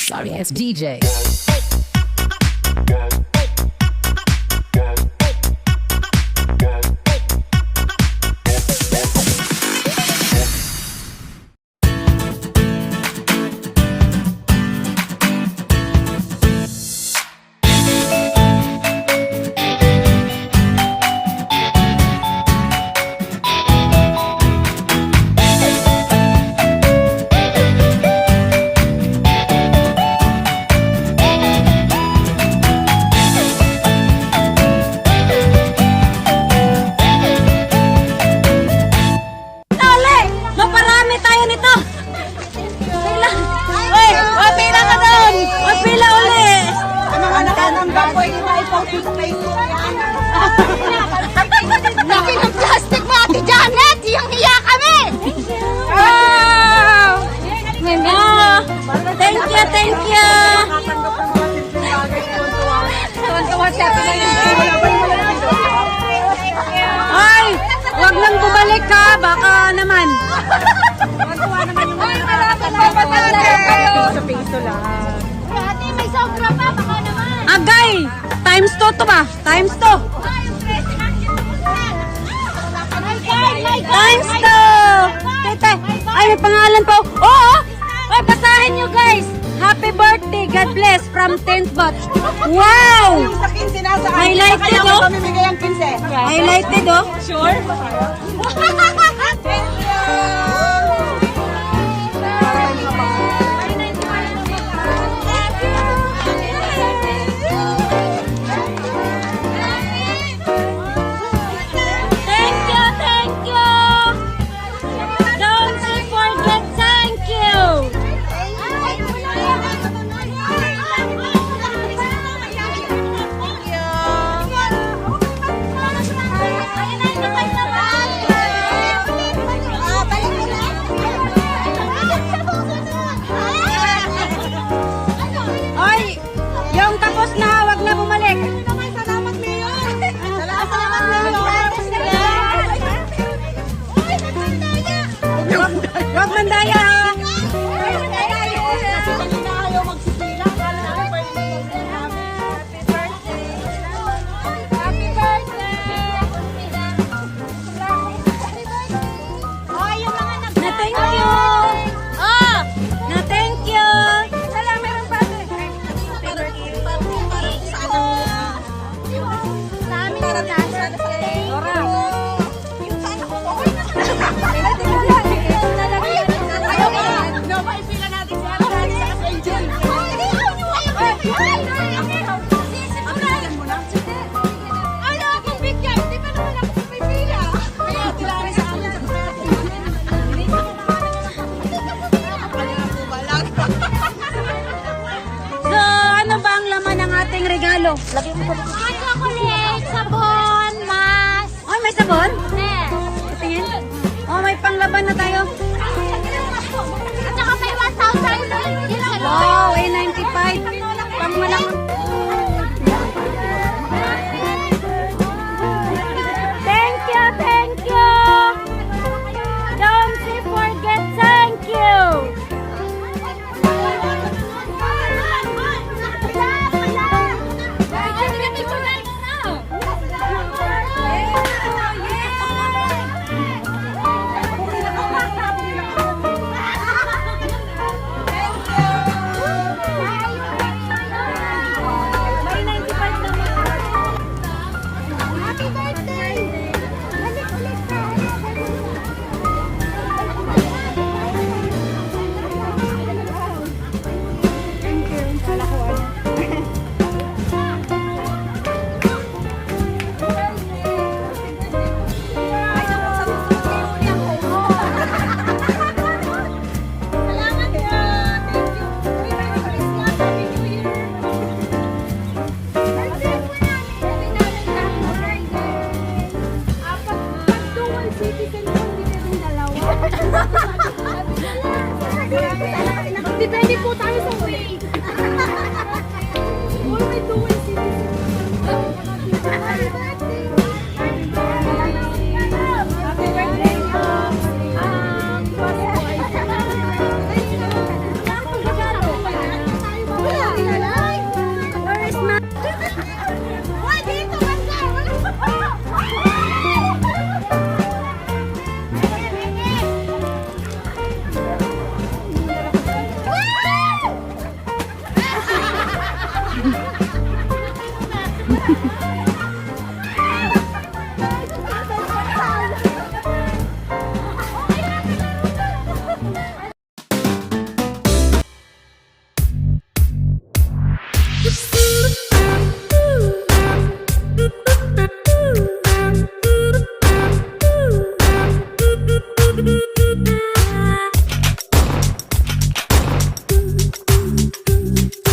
Sorry, it's DJ. Laki ng plastic mo, Ate Janet! Hiyang-hiya kami! Wow! Thank you, thank you! Ay! Huwag nang bumalik ka, baka naman. Sa piso lang. Ate, may sobra pa, baka naman. Agay! Times 2 to ba? Times 2! Times 2! Tete! Ay, may pangalan po! Oo! Ay, basahin nyo guys! Happy birthday! God bless! From 10th batch! Wow! Sa 15 nasa Highlighted, kaya oh. pamimigay ang 15. Highlighted oh! Sure? Thank you! Thank you! Don't you forget thank you! Ay! Yung tapos na, wag na bumalik! Salamat, Mayor! Wag mandaya ha! Na thank you! Oh! Na thank you! Meron pa. So, ano ba ang laman ng ating regalo? Chocolate, sabon, mask. Oh, may sabon? Yes. Tingin. Oh, may panglaban na tayo. At saka may 1,000 yung sabon. Wow, A95. Pangmalak. Thank you, thank you. Don't you forget thank you. May 95 naman. Happy birthday! Balik ulit ka. Salamat po. Thank you. Merry Christmas. Happy New Year. Birthday po namin. Pag dual citizen po, hindi pwedeng dalawa. Depende po tayo sa way.